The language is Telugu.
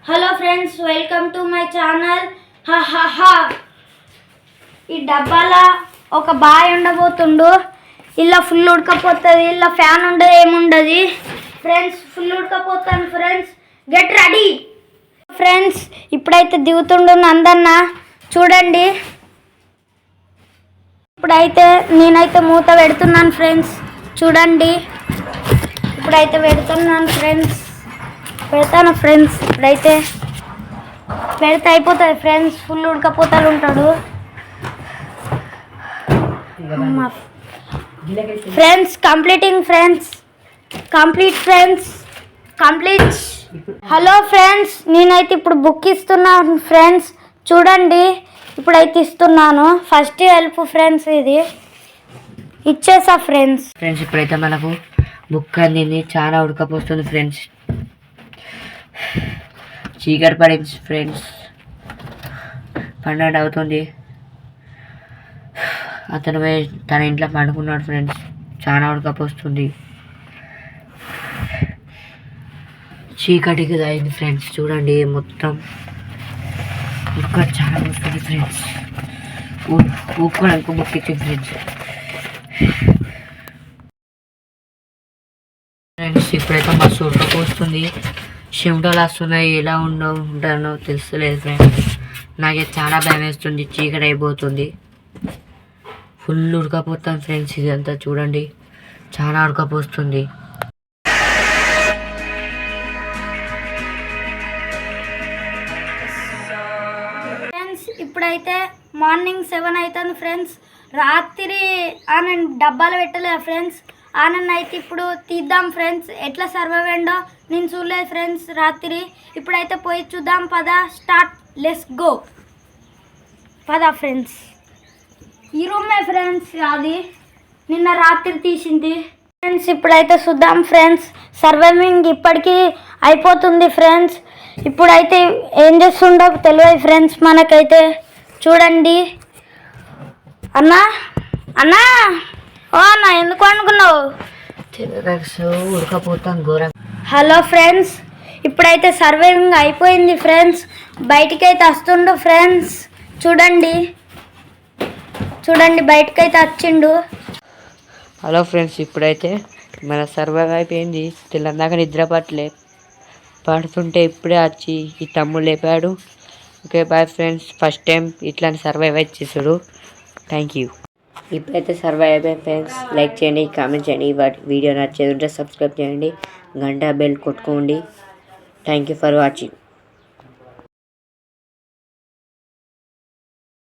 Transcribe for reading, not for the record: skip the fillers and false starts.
Hello friends, welcome to my channel. హా ఈ డబ్బాలో ఒక బాయ్ ఉండబోతుండు. ఇలా ఫుల్ ఉడకపోతుంది, ఇలా ఫ్యాన్ ఉండదు, ఏముండదు ఫ్రెండ్స్. ఫుల్ ఉడకపోతాను ఫ్రెండ్స్, గెట్ రెడీ ఫ్రెండ్స్. ఇప్పుడైతే దిగుతుండు నందన్న, చూడండి. ఇప్పుడైతే నేనైతే మూత పెడుతున్నాను ఫ్రెండ్స్, చూడండి. ఇప్పుడైతే పెడుతున్నాను ఫ్రెండ్స్, పెడతాను ఫ్రెండ్స్. ఇప్పుడైతే పెడితే అయిపోతుంది ఫ్రెండ్స్. ఫుల్ ఉడకపోతాడు ఉంటాడు friends. Complete friends. Hello friends, నేనైతే ఇప్పుడు బుక్ ఇస్తున్నాను ఫ్రెండ్స్, చూడండి. ఇప్పుడైతే ఇస్తున్నాను. ఫస్ట్ హెల్ప్ ఫ్రెండ్స్, ఇది ఇచ్చేసా ఫ్రెండ్స్. ఇప్పుడైతే మనకు బుక్ అందింది. చాలా ఉడకపోతుంది ఫ్రెండ్స్, చీకటి పడింది ఫ్రెండ్స్, 12 అవుతుంది. అతను తన ఇంట్లో పండుకున్నాడు ఫ్రెండ్స్. చాలా ఉడకపోస్తుంది, చీకటికి అయింది ఫ్రెండ్స్. చూడండి, మొత్తం ఉక్క చాలా వస్తుంది ఫ్రెండ్స్. ఊక్కోడానికి బుక్ ఇచ్చింది ఫ్రెండ్స్. ఇప్పుడైతే మస్తు ఉడకపోస్తుంది, చెమటలు వస్తున్నాయి. ఎలా ఉంటానో తెలుస్తలేదు ఫ్రెండ్స్. నాకైతే చాలా భయం వేస్తుంది, చీకటి అయిపోతుంది. ఫుల్ ఉడకపోతాను ఫ్రెండ్స్. ఇదంతా చూడండి, చాలా ఉడకపోస్తుంది. ఫ్రెండ్స్, ఇప్పుడైతే మార్నింగ్ 7 అవుతుంది ఫ్రెండ్స్. రాత్రి ఆనంద్ డబ్బాలు పెట్టలేదు ఫ్రెండ్స్. ఆనంద్ అయితే ఇప్పుడు తీద్దాం ఫ్రెండ్స్. ఎట్లా సర్వైవ్ అయ్యిండో నేను చూడలేదు ఫ్రెండ్స్ రాత్రి. ఇప్పుడైతే పోయి చూద్దాం, పద. Start, let's go. పద ఫ్రెండ్స్. ఈ రూమే ఫ్రెండ్స్, అది నిన్న రాత్రి తీసింది ఫ్రెండ్స్. ఇప్పుడైతే చూద్దాం ఫ్రెండ్స్. సర్వైవింగ్ ఇప్పటికీ అయిపోతుంది ఫ్రెండ్స్. ఇప్పుడైతే ఏం చేస్తుండో తెలియదు ఫ్రెండ్స్ మనకైతే. చూడండి. అన్నా ఓ అన్నా, ఎందుకు అనుకున్నావు? ఉడకపోతాం ఘోరం. హలో ఫ్రెండ్స్, ఇప్పుడైతే సర్వైవింగ్ అయిపోయింది ఫ్రెండ్స్. బయటికైతే వస్తుండు ఫ్రెండ్స్, చూడండి. బయటకైతే వచ్చిండు. హలో ఫ్రెండ్స్, ఇప్పుడైతే మన సర్వైవ్ అయిపోయింది. తెల్లందాక నిద్ర పడుతుంటే ఇప్పుడే వచ్చి ఈ తమ్ముడు లేపాడు. Okay bye friends. First time ఇట్లాంటి సర్వైవ్ అయితే చేసాడు. Thank you. ఇప్పుడైతే సర్వైవ్ అయిపోయింది ఫ్రెండ్స్. లైక్ చేయండి, కామెంట్ చేయండి. వీడియో నచ్చేది ఉంటే సబ్స్క్రైబ్ చేయండి, గంట బెల్ కొట్టుకోండి. Thank you for watching.